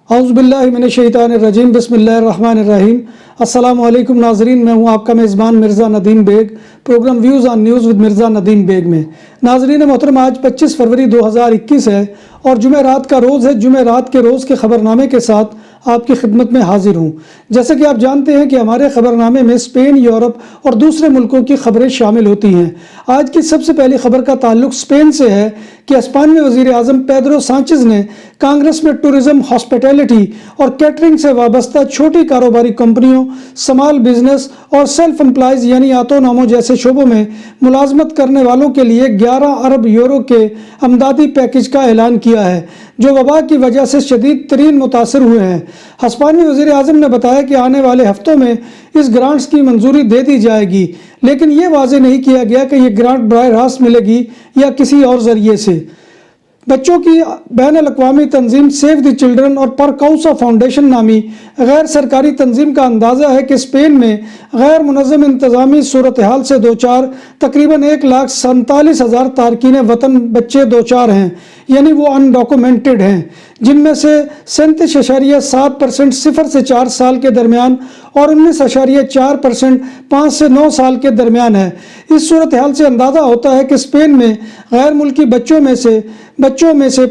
اعوذ باللہ من الشیطان الرجیم بسم اللہ الرحمن الرحیم۔ السلام علیکم ناظرین، میں ہوں آپ کا میزبان Mirza Nadeem Baig, programme views on news with Mirza Nadeem Baig میں۔ ناظرین محترم، آج 25 فروری 2021 ہے اور جمعرات کا روز ہے۔ جمعرات کے روز کے خبرنامے کے ساتھ آپ کی خدمت میں حاضر ہوں۔ جیسا کہ آپ جانتے ہیں کہ ہمارے خبرنامے میں اسپین، یورپ اور دوسرے ملکوں کی خبریں شامل ہوتی ہیں۔ آج کی سب سے پہلی خبر کا تعلق اسپین سے ہے کہ اسپانوی وزیر اعظم پیدرو سانچز نے کانگریس میں ٹورزم، ہاسپٹیلٹی اور کیٹرنگ سے وابستہ چھوٹی کاروباری کمپنیوں، سمال بزنس اور سیلف امپلائز یعنی آٹونومو جیسے شعبوں میں ملازمت کرنے والوں کے لیے 11 ارب یورو کے امدادی پیکج کا اعلان کیا ہے، جو وبا کی وجہ سے شدید ترین متاثر ہوئے ہیں۔ ہسپانوی وزیر اعظم نے بتایا کہ آنے والے ہفتوں میں اس گرانٹس کی منظوری دے دی جائے گی، لیکن یہ واضح نہیں کیا گیا کہ یہ گرانٹ براہ راست ملے گی یا کسی اور ذریعے سے۔ بچوں کی بین الاقوامی تنظیم سیو دی چلڈرن اور پر کاؤسا فاؤنڈیشن نامی غیر سرکاری تنظیم کا اندازہ ہے کہ اسپین میں غیر منظم انتظامی صورتحال سے دوچار تقریباً 1,47,000 تارکین وطن بچے دوچار ہیں، یعنی وہ انڈاکومنٹڈ ہیں، جن میں سے 37.7% 0 سے 4 سال کے درمیان اور 19.4% 5 سے 9 سال کے درمیان ہے۔ اس صورتحال سے اندازہ ہوتا ہے کہ اسپین میں غیر ملکی بچوں میں سے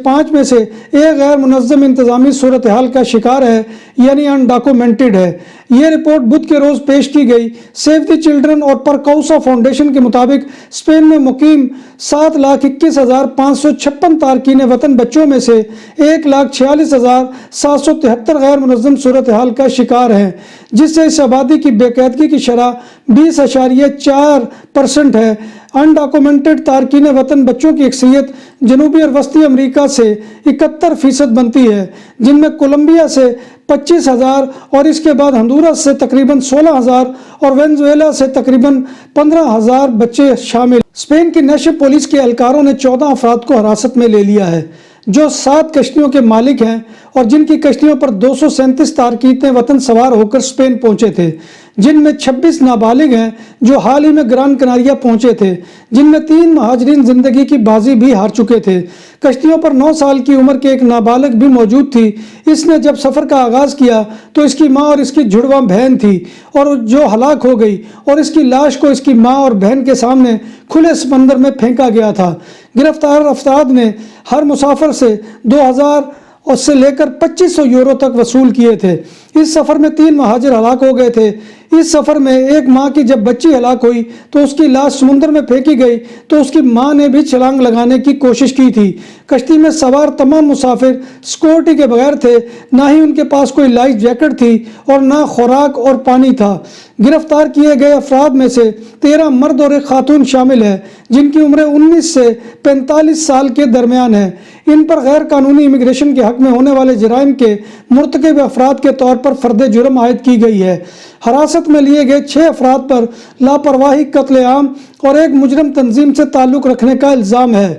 5 میں سے ایک غیر منظم انتظامی صورتحال کا شکار ہے، یعنی انڈاکومنٹڈ ہے۔ یہ رپورٹ بدھ کے روز پیش کی گئی۔ سیو دی چلڈرن اور پر کاؤسا فاؤنڈیشن کے مطابق اسپین میں مقیم 7,21,556 تارکین وطن بچوں میں سے 1,46,773 غیر منظم صورتحال کا شکار ہیں، جس سے اس آبادی کی بے قاعدگی کی شرح 20.4% ہے۔ انڈاکومنٹڈ تارکین وطن بچوں کی اکثریت جنوبی اور وسطی امریکہ سے 71% بنتی ہے، جن میں کولمبیا سے 25,000 اور اس کے بعد ہندوراس سے تقریباً 16,000 اور وینزویلا سے تقریباً 15,000 بچے شامل۔ اسپین کی نیشنل پولیس کے اہلکاروں نے 14 افراد کو حراست میں لے لیا ہے، جو 7 کشتیوں کے مالک ہیں اور جن کی کشتیوں پر 237 تارکین وطن سوار ہو کر اسپین پہنچے تھے، جن میں 26 نابالغ ہیں جو حال ہی میں گران کناریا پہنچے تھے، جن میں 3 مہاجرین زندگی کی بازی بھی ہار چکے تھے۔ کشتیوں پر 9 سال کی عمر کے ایک نابالغ بھی موجود تھی۔ اس نے جب سفر کا آغاز کیا تو اس کی ماں اور اس کی جڑواں بہن تھی اور جو ہلاک ہو گئی، اور اس کی لاش کو اس کی ماں اور بہن کے سامنے کھلے سمندر میں پھینکا گیا تھا۔ گرفتار افراد نے ہر مسافر سے 2,000 اور سے لے کر 2,500 یورو تک وصول کیے تھے۔ اس سفر میں 3 مہاجر ہلاک ہو گئے تھے۔ اس سفر میں ایک ماں کی جب بچی ہلاک ہوئی تو اس کی لاش سمندر میں پھینکی گئی تو اس کی ماں نے بھی چھلانگ لگانے کی کوشش کی تھی۔ کشتی میں سوار تمام مسافر سیکورٹی کے بغیر تھے، نہ ہی ان کے پاس کوئی لائف جیکٹ تھی اور نہ خوراک اور پانی تھا۔ گرفتار کیے گئے افراد میں سے 13 مرد اور ایک خاتون شامل ہے، جن کی عمریں 19 سے 45 سال کے درمیان ہے۔ ان پر غیر قانونی امیگریشن کے حق میں ہونے والے جرائم کے مرتکب افراد کے طور پر فرد جرم عائد کی گئی ہے۔ حراست میں لیے گئے 6 افراد پر لاپرواہی، قتل عام اور ایک مجرم تنظیم سے تعلق رکھنے کا الزام ہے۔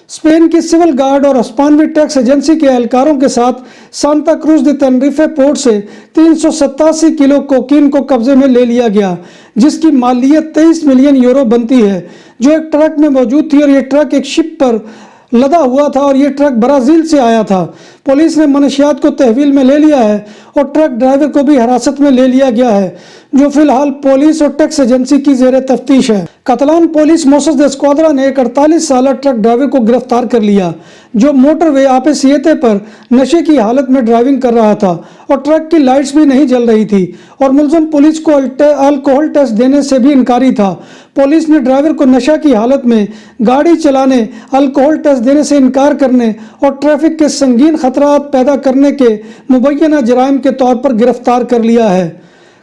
اسپین کی سول گارڈ اور اسپانوی ٹیکس ایجنسی کے اہلکاروں کے ساتھ سانتا کروز دی تنریفے پورٹ سے 387 کلو کوکین کو قبضے میں لے لیا گیا، جس کی مالیت 23 ملین یورو بنتی ہے، جو ایک ٹرک میں موجود تھی، اور یہ ٹرک ایک شپ پر لدا ہوا تھا اور یہ ٹرک برازیل سے آیا تھا۔ پولیس نے منشیات کو تحویل میں لے لیا ہے اور ٹرک ڈرائیور کو بھی حراست میں لے لیا گیا ہے، جو فی الحال پولیس اور ٹیکس ایجنسی کی زیر تفتیش ہے۔ کاتالان پولیس موسس دے اسکواڈرا نے ایک 48 سالہ ٹرک ڈرائیور کو گرفتار کر لیا، جو موٹر وے آپ سیتے پر نشے کی حالت میں ڈرائیونگ کر رہا تھا اور ٹرک کی لائٹس بھی نہیں جل رہی تھی، اور ملزم پولیس کو الکوہل ٹیسٹ دینے سے بھی انکاری تھا۔ پولیس نے ڈرائیور کو نشہ کی حالت میں گاڑی چلانے، الکوہل ٹیسٹ دینے سے انکار کرنے اور ٹریفک کے سنگین خطرات پیدا کرنے کے مبینہ جرائم کے طور پر گرفتار کر لیا ہے۔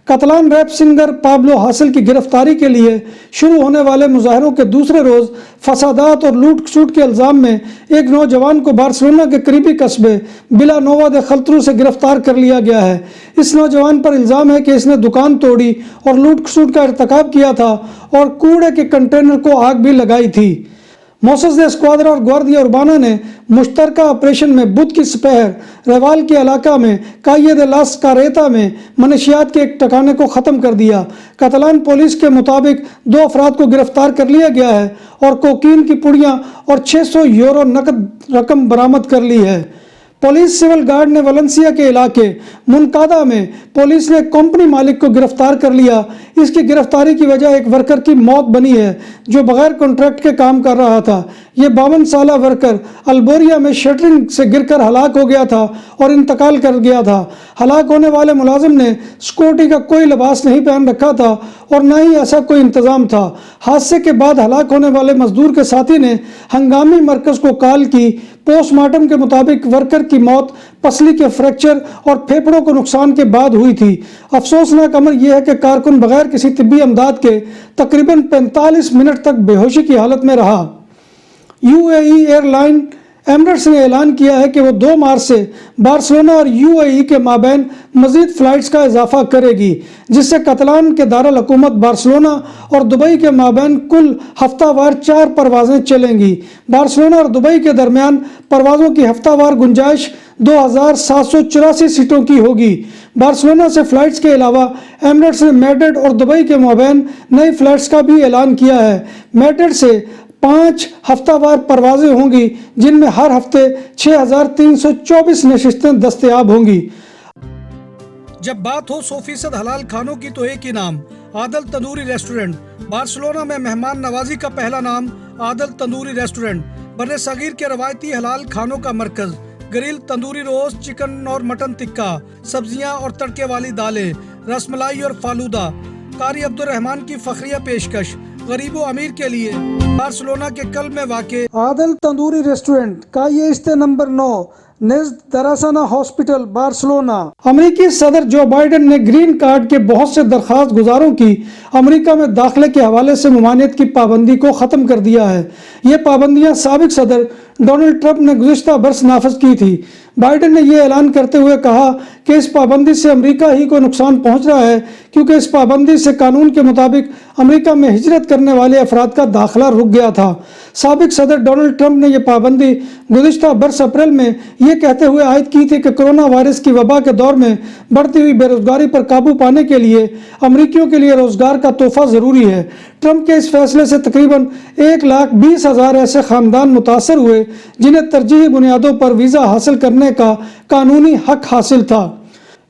کاتالان ریپ سنگر پابلو حاصل کی گرفتاری کے لیے شروع ہونے والے مظاہروں کے دوسرے روز فسادات اور لوٹ کھسوٹ کے الزام میں ایک نوجوان کو بارسلونا کے قریبی قصبے ولا نووا دے خلترو سے گرفتار کر لیا گیا ہے۔ اس نوجوان پر الزام ہے کہ اس نے دکان توڑی اور لوٹ کھسوٹ کا ارتکاب کیا تھا اور کوڑے کے کنٹینر کو آگ بھی لگائی تھی۔ موسس دے اسکواڈرا اور گواردیا اربانا نے مشترکہ آپریشن میں بدھ کی سپہر ریوال کے علاقہ میں کائے دے لاس کاریتا میں منشیات کے ایک ٹھکانے کو ختم کر دیا۔ کاتالان پولیس کے مطابق 2 افراد کو گرفتار کر لیا گیا ہے اور کوکین کی پڑیاں اور 600 یورو نقد رقم برآمد کر لی ہے۔ पुलिस सिविल गार्ड ने वलेंसिया के इलाके मुनकादा में पुलिस ने कंपनी मालिक को गिरफ्तार कर लिया। इसकी गिरफ्तारी की वजह एक वर्कर की मौत बनी है जो बगैर कॉन्ट्रैक्ट के काम कर रहा था। ये 52 साला वर्कर अल्बोरिया में शटरिंग से गिरकर हलाक हो गया था और इंतकाल कर गया था। हलाक होने वाले मुलाजिम ने सिक्योरिटी का कोई लिबास नहीं पहन रखा था और न ही ऐसा कोई इंतज़ाम था। हादसे के बाद हलाक होने वाले मजदूर के साथी ने हंगामी मरकज को कॉल की। पोस्टमार्टम के मुताबिक वर्कर की मौत पसली के फ्रैक्चर और फेफड़ों को नुकसान के बाद हुई थी। अफसोसनाक अमर यह है कि कारकुन बगैर किसी तिब्बी अमदाद के तकरीबन 45 मिनट तक बेहोशी की हालत में रहा। यूएई एयरलाइन एमिरेट्स ने ऐलान किया है कि वो 2 मार्च से बार्सिलोना और यूएई के माबैन मजीद फ़्लाइट्स का इजाफा करेगी, जिससे कतलान के दारुल हुकूमत बार्सिलोना और दुबई के माबैन कुल हफ्तावार 4 परवाज़ें चलेंगी। बार्सिलोना और दुबई के दरमियान परवाज़ों की हफ्तावार गुंजाइश 2784 सीटों की होगी। बार्सिलोना से फ़्लाइट्स के अलावा एमिरेट्स ने मैड्रिड और दुबई के माबैन नई फ़्लाइट्स का भी ऐलान किया है। मैड्रिड से 5 हफ्तावार परवाज़ें होंगी, जिनमें हर हफ्ते 6324 नशिस्तें दस्तयाब होंगी। जब बात हो 100% हलाल खानों की तो एक ही नाम, आदल तंदूरी रेस्टोरेंट। बार्सिलोना में मेहमान नवाजी का पहला नाम आदल तंदूरी रेस्टोरेंट। बर्रे सगीर के रवायती हलाल खानों का मरकज, ग्रिल तंदूरी रोस्ट, चिकन और मटन टिक्का, सब्जियां और तड़के वाली दालें, रसमलाई और फालूदा। कारी अब्दुल रहमान की फखरिया पेशकश गरीबो अमीर के लिए। बार्सिलोना के कल्ब में वाक़े आदल तंदूरी रेस्टोरेंट का ये इस्ते नंबर 9 नेज़्द दरासाना हॉस्पिटल बार्सिलोना। अमेरिकी सदर जो बाइडेन ने ग्रीन कार्ड के बहुत से दरख्वास्त गुजारों की अमेरिका में दाखिले के हवाले से ममानियत की पाबंदी को ख़त्म कर दिया है। ये पाबंदियां साबिक सदर डोनाल्ड ट्रंप ने गुज़िश्ता बरस नाफज की थी। बाइडेन ने यह ऐलान करते हुए कहा कि इस पाबंदी से अमेरिका ही को नुकसान पहुंच रहा है, क्योंकि इस पाबंदी से कानून के मुताबिक अमेरिका में हिजरत करने वाले अफराद का दाखिला रुक गया था। साबिक सदर डोनाल्ड ट्रंप ने यह पाबंदी गुज़िश्ता बरस अप्रैल में ये कहते हुए आयद की थी कि कोरोना वायरस की वबा के दौर में बढ़ती हुई बेरोजगारी पर काबू पाने के लिए अमेरिकियों के लिए रोजगार का तोहफा ज़रूरी है। ट्रंप के इस फैसले से तकरीबन 1,20,000 ऐसे ख़ानदान मुतासर हुए जिन्हें तरजीही बुनियादों पर वीज़ा हासिल करने का कानूनी हक हासिल था।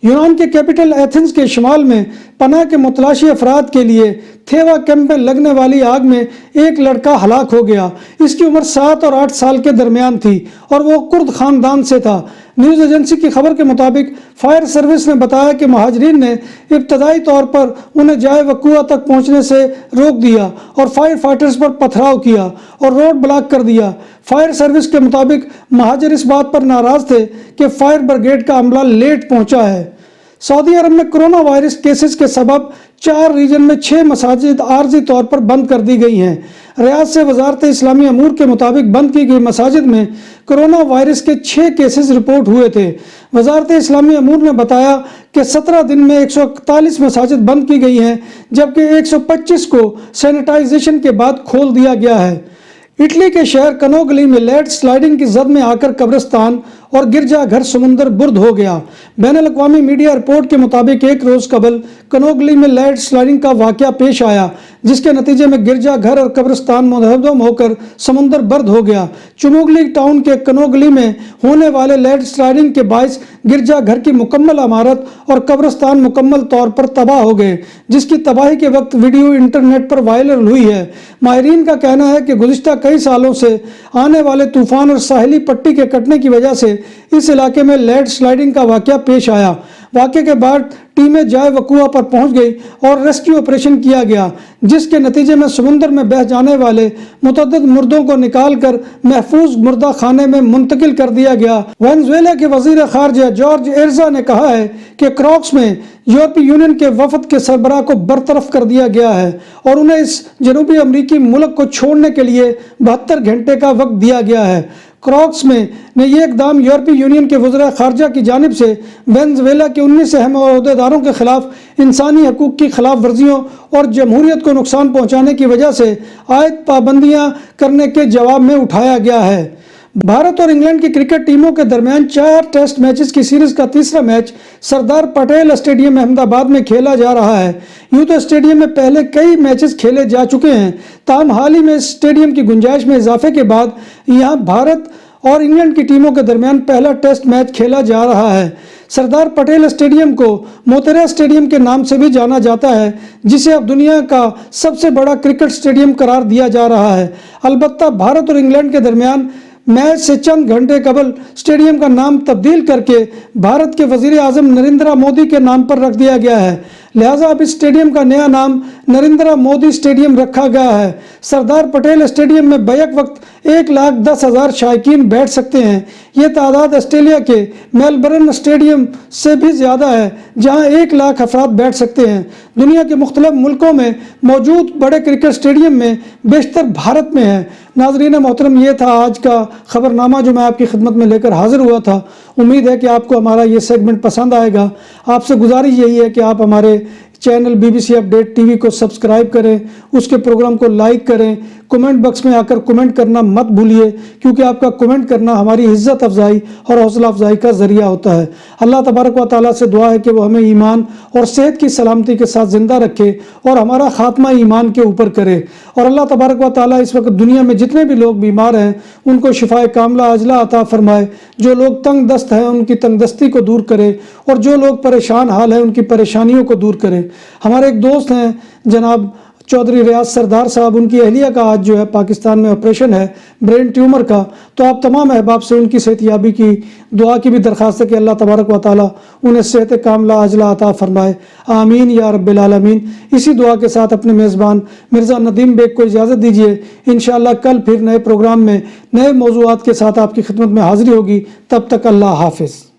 यूनान के कैपिटल एथेंस के शुमाल में पनाह के मुतलाशी अफराद के लिए थेवा कैंप में लगने वाली आग में एक लड़का हलाक हो गया। इसकी उम्र 7 और 8 साल के दरमियान थी और वो कुर्द ख़ानदान से था। न्यूज़ एजेंसी की खबर के मुताबिक फायर सर्विस ने बताया कि महाजरीन ने इब्तदाई तौर पर उन्हें जाए वक़ूआ तक पहुंचने से रोक दिया और फायर फाइटर्स पर पथराव किया और रोड ब्लॉक कर दिया। फायर सर्विस के मुताबिक महाजर इस बात पर नाराज़ थे कि फायर ब्रिगेड का अमला लेट पहुंचा है। सऊदी अरब में कोरोना वायरस केसेस के सबब 4 रीजन में 6 मसाजिद आर्जी तौर पर बंद कर दी गई हैं। रियाद से वजारत इस्लामी अमूर के मुताबिक बंद की गई मसाजिद में कोरोना वायरस के 6 केसेस रिपोर्ट हुए थे। वजारत इस्लामी अमूर ने बताया कि 17 दिन में 141 मसाजिद बंद की गई हैं, जबकि 125 को सैनिटाइजेशन के बाद खोल दिया गया है। इटली के शहर कनोगली में लैंड स्लाइडिंग की जद में आकर कब्रिस्तान और गिरजाघर समुंदर बुर्द हो गया। बैनुल-अक़वामी मीडिया रिपोर्ट के मुताबिक एक रोज़ कबल कनोगली में लैंड स्लाइडिंग का वाक़या पेश आया, जिसके नतीजे में गिरजाघर और कब्रिस्तान मुंहदम होकर समुंदर बर्द हो गया। चुमुगली टाउन के कनोगली में होने वाले लैंड स्लाइडिंग के बायस गिरजाघर की मुकम्मल इमारत और कब्रिस्तान मुकम्मल तौर पर तबाह हो गए, जिसकी तबाही के वक्त वीडियो इंटरनेट पर वायरल हुई है। माहिरीन का कहना है कि गुज़िश्ता कई सालों से आने वाले तूफान और साहिली पट्टी के कटने की वजह से इस इलाके में लैंड स्लाइडिंग का वाक़या पेश आया। वाक़े के बाद टीमें जाए वक़ूआ पर पहुंच गई और रेस्क्यू ऑपरेशन किया गया, जिसके नतीजे में समुंदर में बह जाने वाले मुतअद्दिद मुर्दों को निकालकर महफूज मुर्दा खाने में मुंतकिल कर दिया गया। वेनेज़ुएला के वज़ीर ख़ारजा जॉर्ज एर्जा ने कहा है कि क्रॉक्स में यूरोपीय यूनियन के वफद के सरबराह को बरतरफ कर दिया गया है और उन्हें इस जनूबी अमरीकी मुल्क को छोड़ने के लिए 72 घंटे का वक्त दिया गया है। क्रॉक्स में ने यह इकदाम यूरोपीय यूनियन के वज़ीर ख़ारजा की जानिब से वेनेज़ुएला के 19 अहम अहदेदारों के खिलाफ इंसानी हकूक़ की खिलाफ वर्जियों और जमहूरियत को नुकसान पहुँचाने की वजह से आयद पाबंदियाँ करने के जवाब में उठाया गया है। भारत और इंग्लैंड की क्रिकेट टीमों के दरमियान 4 टेस्ट मैचेस की सीरीज का तीसरा मैच सरदार पटेल स्टेडियम अहमदाबाद में खेला जा रहा है। यूं तो स्टेडियम में पहले कई मैचेस खेले जा चुके हैं, ताहम हाल ही में स्टेडियम की गुंजाइश में इजाफे के बाद यहां भारत और इंग्लैंड की टीमों के दरमियान पहला टेस्ट मैच खेला जा रहा है। सरदार पटेल स्टेडियम को मोतेरा स्टेडियम के नाम से भी जाना जाता है, जिसे अब दुनिया का सबसे बड़ा क्रिकेट स्टेडियम करार दिया जा रहा है। अलबत्ता भारत और इंग्लैंड के दरमियान मैच से चंद घंटे कबल स्टेडियम का नाम तब्दील करके भारत के वजीर आजम नरेंद्र मोदी के नाम पर रख दिया गया है, लिहाजा अब इस स्टेडियम का नया नाम नरेंद्र मोदी स्टेडियम रखा गया है। सरदार पटेल स्टेडियम में बैक वक्त 1,10,000 शायकीन बैठ सकते हैं। ये तादाद ऑस्ट्रेलिया के मेलबर्न स्टेडियम से भी ज़्यादा है, जहां 1 लाख अफराद बैठ सकते हैं। दुनिया के मुख्तलिफ मुल्कों में मौजूद बड़े क्रिकेट स्टेडियम में बेशतर भारत में है। नाज़रीन मोहतरम, ये था आज का खबरनामा जो मैं आपकी खिदमत में लेकर हाजिर हुआ था। उम्मीद है कि आपको हमारा ये सेगमेंट पसंद आएगा। आपसे गुजारिश यही है कि आप हमारे चैनल BBC अपडेट TV को सब्सक्राइब करें, उसके प्रोग्राम को लाइक करें, कमेंट बॉक्स में आकर कमेंट करना मत भूलिए, क्योंकि आपका कमेंट करना हमारी इज़्ज़त अफजाई और हौसला अफजाई का ज़रिया होता है। अल्लाह तबारक व तआला से दुआ है कि वो हमें ईमान और सेहत की सलामती के साथ ज़िंदा रखे और हमारा खात्मा ईमान के ऊपर करे। और अल्लाह तबारक व तआला इस वक्त दुनिया में जितने भी लोग बीमार हैं उनको शिफाए कामला अजला अता फरमाए। जो लोग तंग दस्त हैं उनकी तंगदस्ती को दूर करे, और जो लोग परेशान हाल हैं उनकी परेशानियों को दूर करे। हमारे एक दोस्त हैं जनाब चौधरी रियाज सरदार साहब, उनकी अहलिया का आज जो है पाकिस्तान में ऑपरेशन है ब्रेन ट्यूमर का। तो आप तमाम अहबाब से उनकी सेहतयाबी की दुआ की भी दरख्वास्त है कि अल्लाह तबारक व तआला उन्हें सेहत कामला अजला अता फरमाए। आमीन या रब्बिल आलमीन। इसी दुआ के साथ अपने मेज़बान मिर्ज़ा नदीम बेग को इजाज़त दीजिए। इंशाअल्लाह कल फिर नए प्रोग्राम में नए मौज़ूआत के साथ आपकी खिदमत में हाज़िरी होगी। तब तक अल्लाह हाफ़िज़।